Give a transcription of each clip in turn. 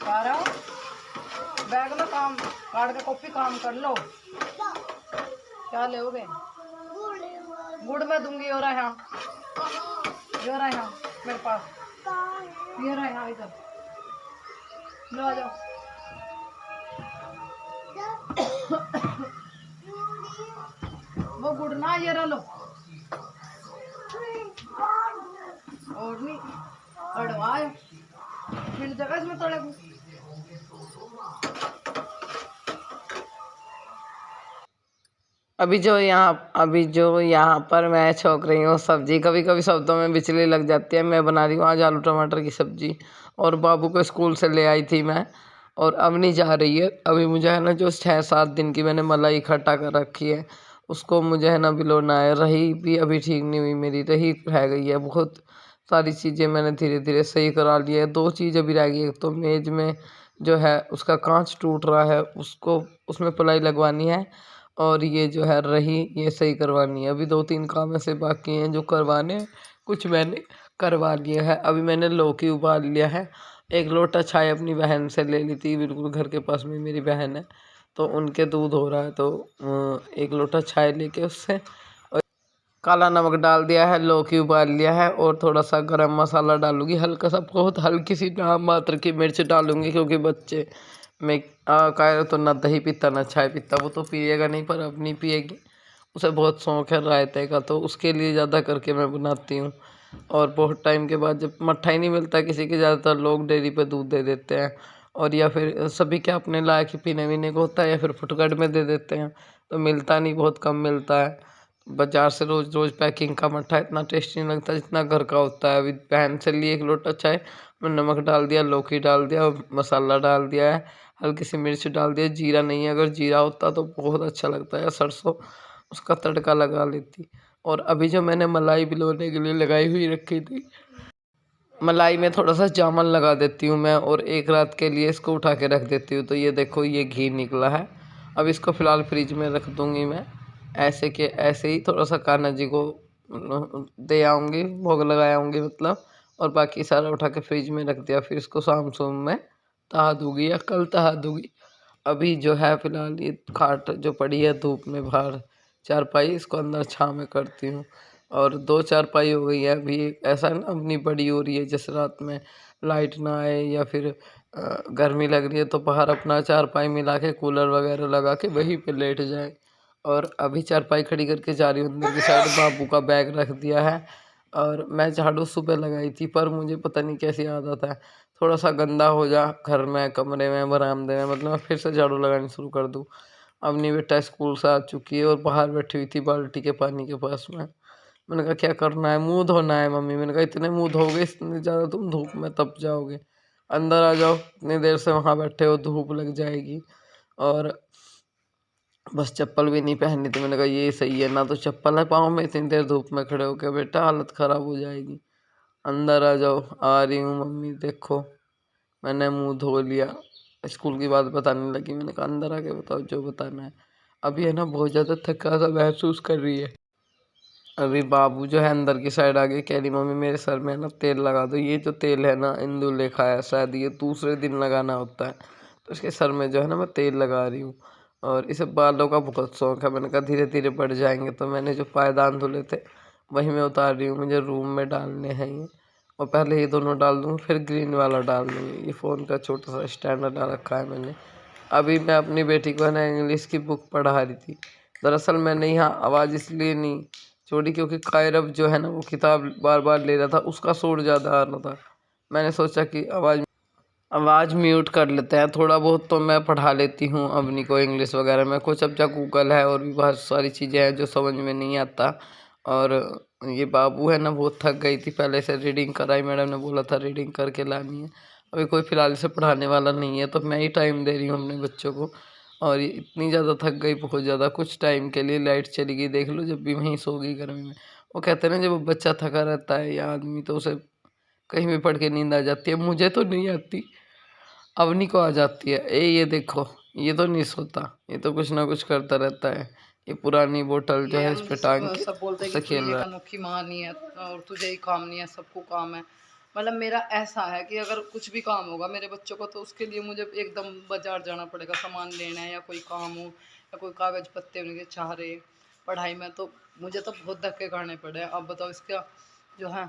रहा बैग में काम काट के कॉपी काम कर लो। क्या लोगे? गुड़ में दूंगी। और यहाँ ये रहा यहाँ मेरे पास, ये रहा यहाँ इधर लो आ जाओ। वो गुड़ ना ये रहा लो। और नहीं अड़वाए मिल जगह इसमें तड़े को। अभी जो यहाँ पर मैं छोक रही हूँ सब्जी, कभी कभी शब्दों में बिचली लग जाती है। मैं बना रही हूँ आज आलू टमाटर की सब्जी, और बाबू को स्कूल से ले आई थी मैं, और अब नहीं जा रही है। अभी मुझे है ना जो 6-7 दिन की मैंने मलाई इकट्ठा कर रखी है उसको मुझे है ना भिगोना है। रही भी अभी ठीक नहीं हुई मेरी, रही रह गई है। बहुत सारी चीज़ें मैंने धीरे धीरे सही करा ली है। 2 चीज़ अभी रह गई। एक तो मेज में जो है उसका कांच टूट रहा है, उसको उसमें प्लाई लगवानी है, और ये जो है रही ये सही करवानी है। अभी 2-3 काम ऐसे बाकी हैं जो करवाने हैं, कुछ मैंने करवा लिया है। अभी मैंने लौकी उबाल लिया है। 1 लोटा चाय अपनी बहन से ले ली थी, बिल्कुल घर के पास में मेरी बहन है तो उनके दूध हो रहा है, तो 1 लोटा चाय लेके उससे काला नमक डाल दिया है, लौकी उबाल लिया है, और थोड़ा सा गरम मसाला डालूंगी, हल्का सा बहुत हल्की सी नाम मात्र की मिर्च डालूंगी, क्योंकि बच्चे में कह तो ना दही पीता ना चाय पीता, वो तो पिएगा नहीं, पर अब नहीं पिएगी। उसे बहुत शौक़ है रायते का, तो उसके लिए ज़्यादा करके मैं बनाती हूँ। और बहुत टाइम के बाद जब मट्ठा ही नहीं मिलता किसी के, ज़्यादातर लोग डेयरी पे दूध दे देते हैं, और या फिर सभी के अपने लायक ही पीने वीने को होता है, या फिर फुटकट में दे देते हैं, तो मिलता नहीं, बहुत कम मिलता है। बाज़ार से रोज़ रोज़ पैकिंग का मट्ठा इतना टेस्टी नहीं लगता जितना घर का होता है। अभी बहन से लिए 1 लोटा चाय में नमक डाल दिया, लौकी डाल दिया, मसाला डाल दिया है, हल्की सी मिर्च डाल दिया, जीरा नहीं है, अगर जीरा होता तो बहुत अच्छा लगता है, सरसों उसका तड़का लगा लेती। और अभी जो मैंने मलाई भिगोने के लिए लगाई हुई रखी थी, मलाई में थोड़ा सा जामन लगा देती हूँ मैं, और 1 रात के लिए इसको उठा के रख देती हूँ। तो ये देखो ये घी निकला है। अब इसको फ़िलहाल फ्रिज में रख दूँगी मैं, ऐसे के ऐसे ही थोड़ा सा कान्हा जी को दे आऊँगी, भोग लगा आऊँगी मतलब, और बाकी सारा उठा के फ्रिज में रख दिया। फिर इसको शाम सुबह में तहा दूँगी या कल तहा दूँगी। अभी जो है फ़िलहाल ये खाट जो पड़ी है धूप में बाहर, चारपाई, इसको अंदर छाँव में करती हूँ। और 2 चारपाई हो गई है। अभी ऐसा ना अपनी बड़ी हो रही है, जैसे रात में लाइट ना आए या फिर गर्मी लग रही है तो बाहर अपना चारपाई मिला के कूलर वगैरह लगा के वहीं पे लेट जाए। और अभी चारपाई खड़ी करके जा रही हूँ अंदर की साइड, बाबू का बैग रख दिया है। और मैं झाड़ू सुबह लगाई थी, पर मुझे पता नहीं कैसी आदत है, थोड़ा सा गंदा हो जा घर में, कमरे में, बरामदे में, मतलब मैं फिर से झाड़ू लगानी शुरू कर दूँ। अब नहीं, बेटा स्कूल से आ चुकी है और बाहर बैठी हुई थी बाल्टी के पानी के पास में। मैंने कहा क्या करना है? मुँह धोना है मम्मी। मैंने कहा इतने मुँह धोगे, इतने ज़्यादा तुम धूप में तप जाओगे, अंदर आ जाओ, इतनी देर से वहाँ बैठे हो, धूप लग जाएगी। और बस चप्पल भी नहीं पहनी, तो मैंने कहा ये सही है ना, तो चप्पल है पाँव में, इतनी देर धूप में खड़े होके बेटा हालत ख़राब हो जाएगी, अंदर आ जाओ। आ रही हूँ मम्मी, देखो मैंने मुँह धो लिया, स्कूल की बात बताने लगी। मैंने कहा अंदर आके बताओ जो बताना है। अभी है ना बहुत ज़्यादा थका सा महसूस कर रही है। अभी बाबू जो है अंदर की साइड आ गई, कह रही मम्मी मेरे सर में ना तेल लगा दो। ये जो तेल है ना इंदु लेखा है, शायद ये दूसरे दिन लगाना होता है, तो इसके सर में जो है ना मैं तेल लगा रही हूँ। और इसे बालों का बहुत शौक है। मैंने कहा धीरे धीरे बढ़ जाएंगे, तो मैंने जो पायदान धुले थे वही मैं उतार रही हूँ, मुझे रूम में डालने हैं ये। और पहले ये दोनों डाल दूँगी, फिर ग्रीन वाला डाल दूँगी। ये फ़ोन का छोटा सा स्टैंड डाल रखा है मैंने। अभी मैं अपनी बेटी को है ना इंग्लिश की बुक पढ़ा रही थी। दरअसल मैंने यहाँ आवाज़ इसलिए नहीं छोड़ी क्योंकि कायरव जो है ना वो किताब बार बार ले रहा था, उसका शोर ज़्यादा आ रहा था। मैंने सोचा कि आवाज़ म्यूट कर लेते हैं, थोड़ा बहुत तो मैं पढ़ा लेती हूँ अवनी को इंग्लिश वगैरह में। कुछ अब जा गूगल है और भी बहुत सारी चीज़ें हैं जो समझ में नहीं आता। और ये बाबू है ना बहुत थक गई थी, पहले से रीडिंग कराई, मैडम ने बोला था रीडिंग करके लानी है। अभी कोई फ़िलहाल से पढ़ाने वाला नहीं है, तो मैं ही टाइम दे रही हूँ अपने बच्चों को। और ये इतनी ज़्यादा थक गई, बहुत ज़्यादा। कुछ टाइम के लिए लाइट चली गई, देख लो, जब भी वहीं सो गई गर्मी में। वो कहते हैं ना जब बच्चा थका रहता है या आदमी, तो उसे कहीं भी पढ़ के नींद आ जाती है। मुझे तो नहीं आती, अवनी को आ जाती है। ये देखो, ये तो नहीं सोता, ये तो कुछ ना कुछ करता रहता है। ये पुरानी बोतल जो है इस पे टांग के सब बोलते हैं उससे कि खेल तुझे रहा है। अनोखी माँ नहीं है और तुझे ही काम नहीं है, सबको काम है। मतलब मेरा ऐसा है कि अगर कुछ भी काम होगा मेरे बच्चों को तो उसके लिए मुझे एकदम बाजार जाना पड़ेगा, सामान लेना है या कोई काम हो या कोई कागज़ पत्ते उनके चाह रहे पढ़ाई में, तो मुझे तो बहुत धक्के खाने पड़े। अब बताओ, इसका जो है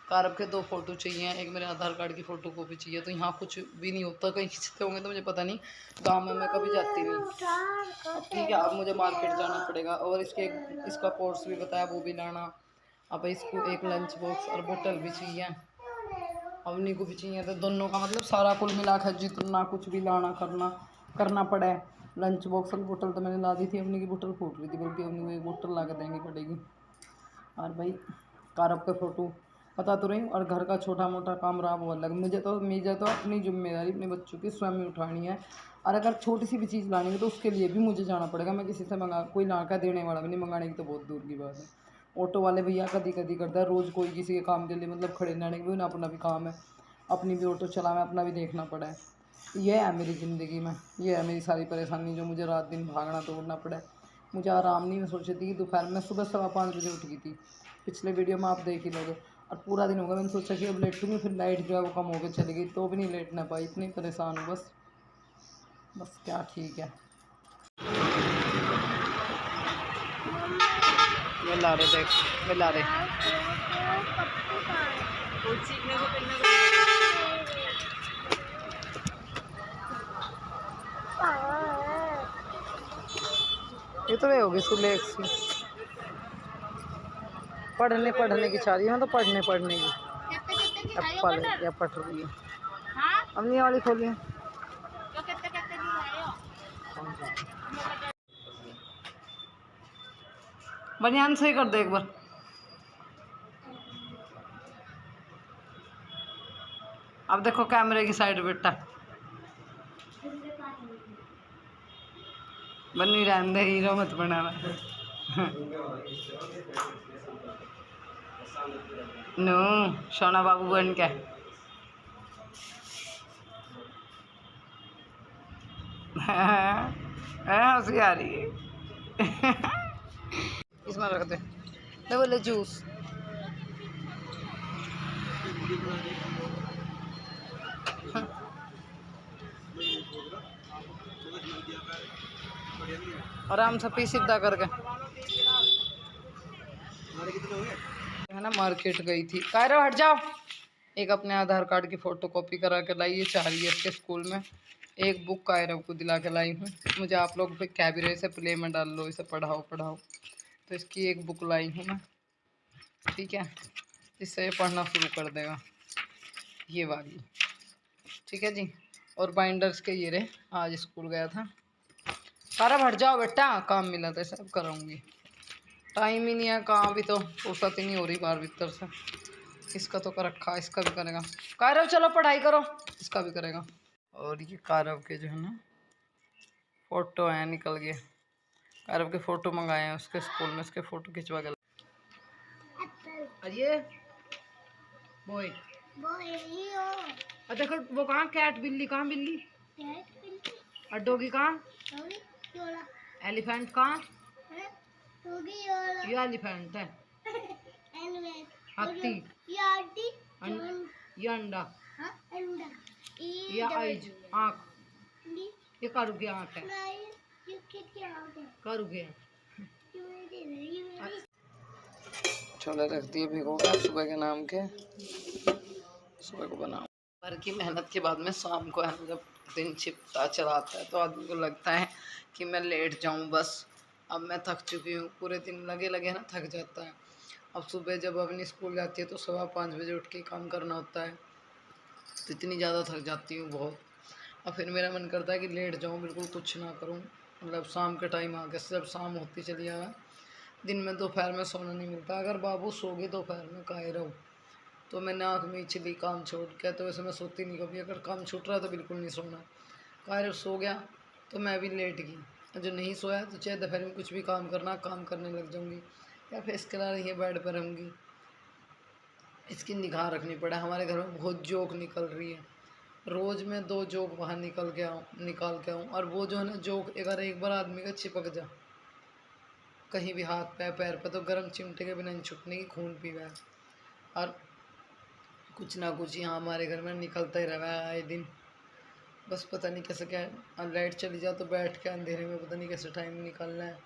कारब के 2 फ़ोटो चाहिए, एक मेरे आधार कार्ड की फ़ोटो कॉपी चाहिए। तो यहाँ कुछ भी नहीं होता, कहीं खींचते होंगे तो मुझे पता नहीं, गाँव में मैं कभी जाती नहीं। अब ठीक है, अब मुझे मार्केट जाना पड़ेगा। और इसका कोर्स भी बताया, वो भी लाना। अब इसको एक लंच बॉक्स और बोतल भी चाहिए, अवनी को भी चाहिए। तो दोनों का मतलब सारा कुल मिला कर जितना कुछ भी लाना करना पड़े। लंच बॉक्स और बोतल तो मैंने ला दी थी, अवनी की बोतल फूट रही थी, बल्कि अवनी को एक बोतल ला कर देनी पड़ेगी। और भाई कारब के फ़ोटो पता तो रही, और घर का छोटा मोटा काम रहा वो अलग। मुझे तो अपनी जिम्मेदारी अपने बच्चों की स्वयं ही उठानी है। और अगर छोटी सी भी चीज़ लानी है तो उसके लिए भी मुझे जाना पड़ेगा। मैं किसी से कोई ला कर देने वाला भी नहीं, मंगाने की तो बहुत दूर की बात है। ऑटो वाले भैया कभी कभी करता है, रोज़ कोई किसी के काम के लिए मतलब खड़े रहने के भी उन्हें अपना भी काम है, अपनी भी ऑटो चला, मैं अपना भी देखना पड़ा है। ये है मेरी ज़िंदगी में, ये है मेरी सारी परेशानी, जो मुझे रात दिन भागना तोड़ना पड़ा है। मुझे आराम नहीं। मैं सोची थी कि दोपहर में सुबह 5:15 बजे उठ गई थी, पिछले वीडियो में आप देख ही लोगे। और पूरा दिन होगा मैंने सोचा कि अब लेटूँगी, फिर लाइट जो है वो कम होकर चली गई, तो भी नहीं लेट ना पाई। इतनी परेशान हूँ बस क्या ठीक है। मिला रहे देख, मिला रहे ये तो वे होगी सुलेख सी, पढ़ने की चाह रही है, तो पढ़ने की एप्पल या पढ़ रही है। हमने वाली खोली है, बनियान सही कर दे एक बार। अब देखो कैमरे की साइड बेटा, बनी रहने दे, हीरो मत बनाना। नो सोना बाबू बन के हंसी आ रही है। इसमें रख दे, ले बोले जूस। आराम से पी सीधा करके है ना। मार्केट गई थी, कायरो हट जाओ। एक अपने आधार कार्ड की फ़ोटो कॉपी करा के लाई, ये 4 ईयर्स के स्कूल में। एक बुक कायरो को दिला के लाई हूँ। मुझे आप लोग पे कह भी रहे, इसे प्ले में डाल लो, इसे पढ़ाओ, तो इसकी एक बुक लाई हूँ मैं, ठीक है, इससे ये पढ़ना शुरू कर देगा, ये वाली, ठीक है जी। और बाइंडर्स के ये रहे, आज स्कूल गया था। कायरो हट जाओ बेटा, काम मिला था सब कराऊंगी, टाइम ही नहीं है, कहाँ भी तो फुर्सत ही नहीं हो रही बाहर भीतर से। इसका तो कर रखा, इसका भी करेगा। कायरव चलो पढ़ाई करो, इसका भी करेगा। और ये कायरव के जो है ना फोटो है, निकल गए। कायरव के फ़ोटो मंगाए हैं उसके स्कूल में, उसके फ़ोटो खिंचवा के। अरे बोए देखो वो कहाँ, कैट बिल्ली कहाँ, बिल्ली और डॉगी कहाँ, एलिफेंट कहाँ, ये एलिफेंट है, हाथी, ये अंडा, ये आइज आँख, ये करू की आँख है, करू गया छोले रख दिए भिगो कर सुबह के नाम के, सुबह को बनाओ। भर की मेहनत के बाद में शाम को है जब दिन छिपता चलाता है तो आदमी को लगता है कि मैं लेट जाऊं बस। अब मैं थक चुकी हूँ, पूरे दिन लगे लगे ना थक जाता है। अब सुबह जब अपनी स्कूल जाती है तो 5:15 बजे उठ के काम करना होता है, तो इतनी ज़्यादा थक जाती हूँ बहुत। और फिर मेरा मन करता है कि लेट जाऊँ, बिल्कुल कुछ ना करूँ, मतलब शाम के टाइम आके जब शाम होती चली जाए। दिन में दोपहर में सोना नहीं मिलता। अगर बाबू सो गए दोपहर में कायरो, तो मैंने आँख में चली काम छोड़ के, तो वैसे मैं सोती नहीं कभी। अगर काम छूट रहा तो बिल्कुल नहीं सोना। कायरो सो गया तो मैं भी लेट गई, जो नहीं सोया तो चाहे दोपहर में कुछ भी काम करने लग जाऊँगी, या फिर इसके अलावा ये बेड पर रहूँगी। इसकी निगाह रखनी पड़ा। हमारे घर में बहुत जोक निकल रही है, रोज़ में 2 जोक बाहर निकाल के आऊँ। और वो जो है ना जोक, अगर एक बार आदमी का चिपक जा कहीं भी हाथ पे पैर पे, तो गर्म चिमटे के बिना नहीं छूटने की, खून पीवा है। और कुछ ना कुछ यहाँ हमारे घर में निकलता ही रहा है आए दिन। बस पता नहीं कैसे क्या है, अब लाइट चली जाओ तो बैठ के अंधेरे में पता नहीं कैसे टाइम निकालना है।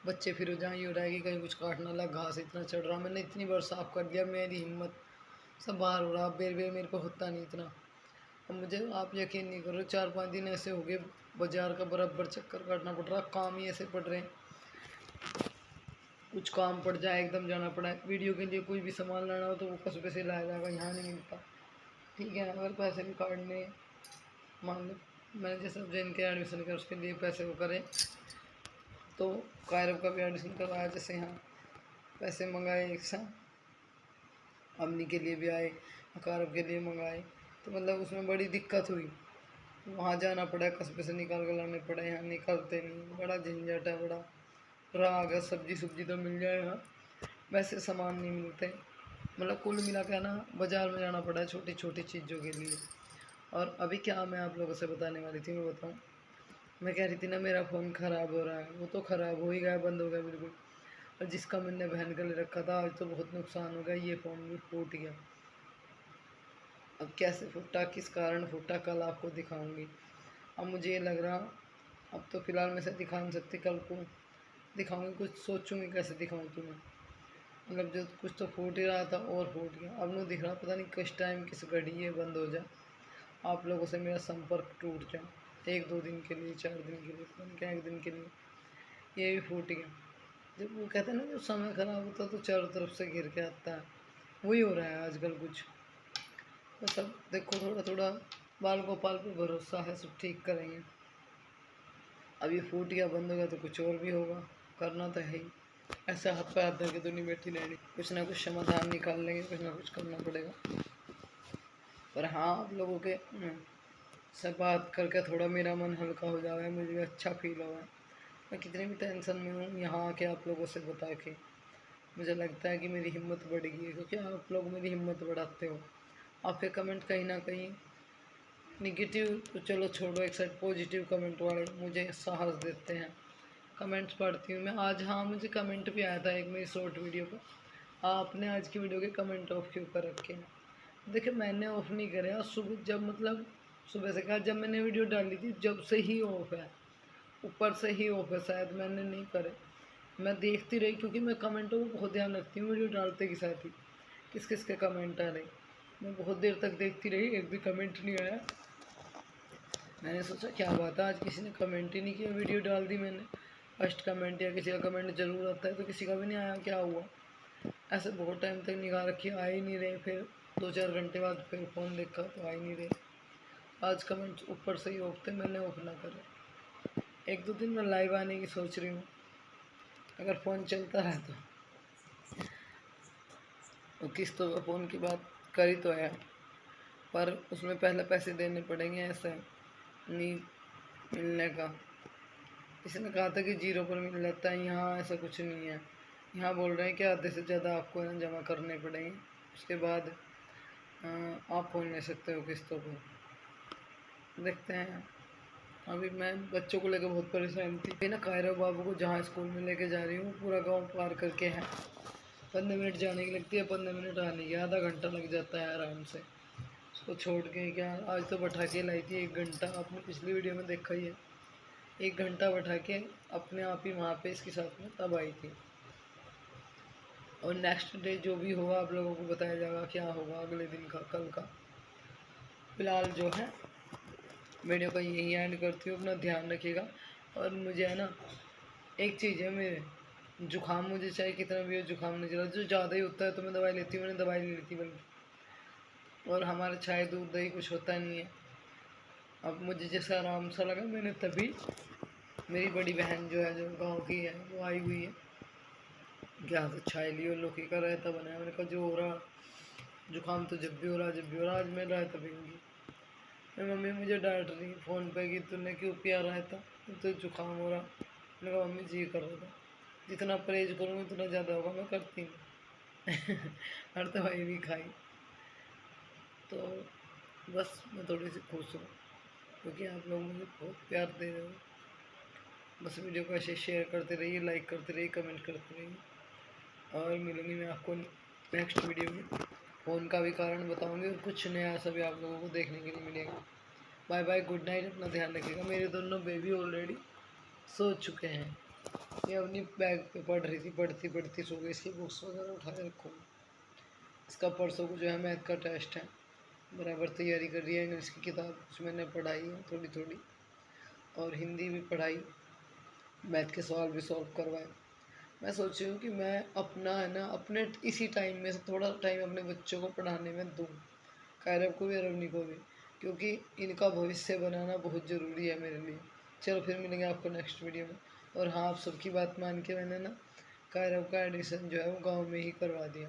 बच्चे फिर जहाँ ये हो रहा है कि कहीं कुछ काटना लगा, घास इतना चढ़ रहा, मैंने इतनी बार साफ कर दिया, मेरी हिम्मत सब बाहर हो रहा, बेर बेर मेरे को होता नहीं इतना। अब मुझे आप यकीन नहीं करो 4-5 दिन ऐसे हो गए, बाजार का बराबर चक्कर काटना पड़ रहा, काम ही ऐसे पड़ रहे हैं, कुछ काम पड़ जाए एकदम जाना पड़ा है। वीडियो के लिए कोई भी सामान लाना हो तो वो कस्बे से लाया जाएगा, यहाँ नहीं मिलता। ठीक है, अगर पैसे भी काटने, मान लो मैंने जैसे जैन के एडमिशन किया उसके लिए पैसे वो करें, तो कायरव का भी एडमिशन करवाया, जैसे यहाँ पैसे मंगाए एक साथ, अम्मी के लिए भी आए, कायरव के लिए मंगाए, तो मतलब उसमें बड़ी दिक्कत हुई, वहाँ जाना पड़ा, कस्बे से निकाल कर लाने पड़े, यहाँ निकलते नहीं, बड़ा झंझट है, बड़ा रहा। अगर सब्जी सुब्जी तो मिल जाए यहाँ, वैसे सामान नहीं मिलते। मतलब कुल मिला के ना बाज़ार में जाना पड़ा है छोटी छोटी चीज़ों के लिए। और अभी क्या मैं आप लोगों से बताने वाली थी, मैं बताऊँ, मैं कह रही थी ना मेरा फ़ोन ख़राब हो रहा है, वो तो ख़राब हो ही गया, बंद हो गया बिल्कुल। और जिसका मैंने बहन के लिए रखा था, आज तो बहुत नुकसान हो गया, ये फ़ोन भी फूट गया। अब कैसे फूटा, किस कारण फूटा, कल आपको दिखाऊंगी। अब मुझे ये लग रहा, अब तो फ़िलहाल मैं से दिखा नहीं सकती, कल को दिखाऊंगी, कुछ सोचूंगी कैसे दिखाऊँ तुम्हें। मतलब जो कुछ तो फूट ही रहा था और फूट गया, अब नहीं दिख रहा, पता नहीं किस टाइम किस घड़ी ये बंद हो जाए, आप लोगों से मेरा संपर्क टूट जाए 1-2 दिन के लिए, 4 दिन के लिए, पता नहीं क्या 1 दिन के लिए, ये भी फूट गया। जब वो कहते हैं ना, जो समय ख़राब होता है तो चारों तरफ से घिर के आता है, वही हो रहा है आजकल कुछ। तो सब देखो, थोड़ा थोड़ा बाल गोपाल पे भरोसा है, सब ठीक करेंगे। अब ये फूट गया, बंद हो गया तो कुछ और भी होगा, करना तो है ही। ऐसा हाथ पैर धर के तो नहीं बैठी रहनी, कुछ ना कुछ समाधान निकाल लेंगे, कुछ ना कुछ करना पड़ेगा। पर हाँ, आप लोगों के से बात करके थोड़ा मेरा मन हल्का हो जाएगा, मुझे अच्छा फील होगा। मैं कितनी भी टेंशन में हूँ, यहाँ आके आप लोगों से बता के मुझे लगता है कि मेरी हिम्मत बढ़ गई है, क्योंकि आप लोग मेरी हिम्मत बढ़ाते हो। आपके कमेंट कहीं ना कहीं निगेटिव तो चलो छोड़ो एक साइड, पॉजिटिव कमेंट वाले मुझे साहस देते हैं। कमेंट्स पढ़ती हूँ मैं आज, हाँ मुझे कमेंट भी आया था एक मेरी शॉर्ट वीडियो पर, आपने आज की वीडियो के कमेंट ऑफ क्यों कर रखे हैं। देखिए मैंने ऑफ नहीं करे, और सुबह जब मतलब सुबह से कहा, जब मैंने वीडियो डाली थी जब से ही ऑफ है, ऊपर से ही ऑफ है, शायद मैंने नहीं करे। मैं देखती रही, क्योंकि मैं कमेंटों को बहुत ध्यान रखती हूँ वीडियो डालते के साथ ही, किस किस के कमेंट आ रहे। मैं बहुत देर तक देखती रही, एक भी कमेंट नहीं आया। मैंने सोचा क्या बात है, आज किसी ने कमेंट ही नहीं किया, वीडियो डाल दी मैंने, फर्स्ट कमेंट या किसी का कमेंट जरूर आता है, तो किसी का भी नहीं आया, क्या हुआ। ऐसे बहुत टाइम तक निगाह रखी, आ ही नहीं रहे, फिर 2-4 घंटे बाद फिर फ़ोन देखा तो आ ही नहीं रहे। आज कमेंट्स ऊपर से ही ऑफ थे, मैंने ऑफ ना करे। 1-2 दिन में लाइव आने की सोच रही हूँ, अगर फ़ोन चलता है तो किस्तों का फ़ोन की बात करी तो है, पर उसमें पहले पैसे देने पड़ेंगे, ऐसा नहीं मिलने का। किसी ने कहा था कि 0 पर मिल जाता है, यहाँ ऐसा कुछ नहीं है। यहाँ बोल रहे हैं कि आधे से ज़्यादा आपको ना जमा करने पड़ेंगे, उसके बाद आप फ़ोन ले सकते हो किस्तों पर। देखते हैं। अभी मैं बच्चों को लेकर बहुत परेशान थी, फिर ना कायरा बाबू को जहाँ स्कूल में लेके जा रही हूँ, पूरा गांव पार करके है, 15 मिनट जाने की लगती है, 15 मिनट आने की, आधा घंटा लग जाता है आराम से। उसको छोड़ के क्या, आज तो बैठा के लाई थी 1 घंटा, आपने पिछली वीडियो में देखा ही है, 1 घंटा बैठा के अपने आप ही वहाँ पे इसके साथ में तब आई थी। और नेक्स्ट डे जो भी होगा आप लोगों को बताया जाएगा क्या होगा अगले दिन का, कल का। फिलहाल जो है वीडियो का यही एंड करती हूँ, अपना ध्यान रखिएगा। और मुझे है ना एक चीज़ है, मेरे जुकाम, मुझे चाहे कितना भी हो जुकाम नहीं चला, जो ज़्यादा ही होता है तो मैं दवाई लेती हूँ, मैंने दवाई ले ली थी बल्कि। और हमारे चाय दूध दही कुछ होता नहीं है। अब मुझे जैसा आराम सा लगा, मैंने तभी, मेरी बड़ी बहन जो है, जो गाँव की है, वो आई हुई है, क्या तो चाय लियो, लौकी का रायता बनाया। मैंने कहा जो हो रहा जुकाम तो जब भी हो रहा, जब भी हो रहा, आज मैं रायता पीऊँगी। मेरी मम्मी मुझे डांट रही फ़ोन पे कि तूने क्यों पिया रायता, तो जुकाम हो रहा। मैंने कहा मम्मी जी कर रहा था, जितना परहेज करूँगी उतना ज़्यादा होगा, मैं करती नहीं। हर दवाई भी खाई, तो बस मैं थोड़ी सी खुश हूँ, क्योंकि आप लोग मुझे बहुत प्यार दे रहे हो। बस वीडियो को ऐसे शेयर करते रहिए, लाइक करते रहिए, कमेंट करते रहिए, और मिलूँगी मैं आपको नेक्स्ट वीडियो में। फ़ोन का भी कारण बताऊंगी और कुछ नया सभी आप लोगों को देखने के लिए मिलेगा। बाय बाय, गुड नाइट, अपना ध्यान रखिएगा। मेरे दोनों बेबी ऑलरेडी सो चुके हैं। ये अपनी बैग पे पढ़ रही थी, पढ़ती पढ़ती सो गई। इसकी बुक्स वगैरह उठा के रखूँगा। इसका परसों को जो है मैथ का टेस्ट है, बराबर तैयारी कर रही है। इंग्लिश की किताब कुछ मैंने पढ़ाई है थोड़ी थोड़ी, और हिंदी भी पढ़ाई, मैथ के सवाल भी सॉल्व करवाए। मैं सोच रही हूँ कि मैं अपना है ना अपने इसी टाइम में से थोड़ा टाइम अपने बच्चों को पढ़ाने में दूँ, कायरव को भी और अवनी को भी, क्योंकि इनका भविष्य बनाना बहुत ज़रूरी है मेरे लिए। चलो फिर मिलेंगे आपको नेक्स्ट वीडियो में। और हाँ, आप सबकी बात मान के मैंने ना कायरव का एडमिशन जो है वो गाँव में ही करवा दिया।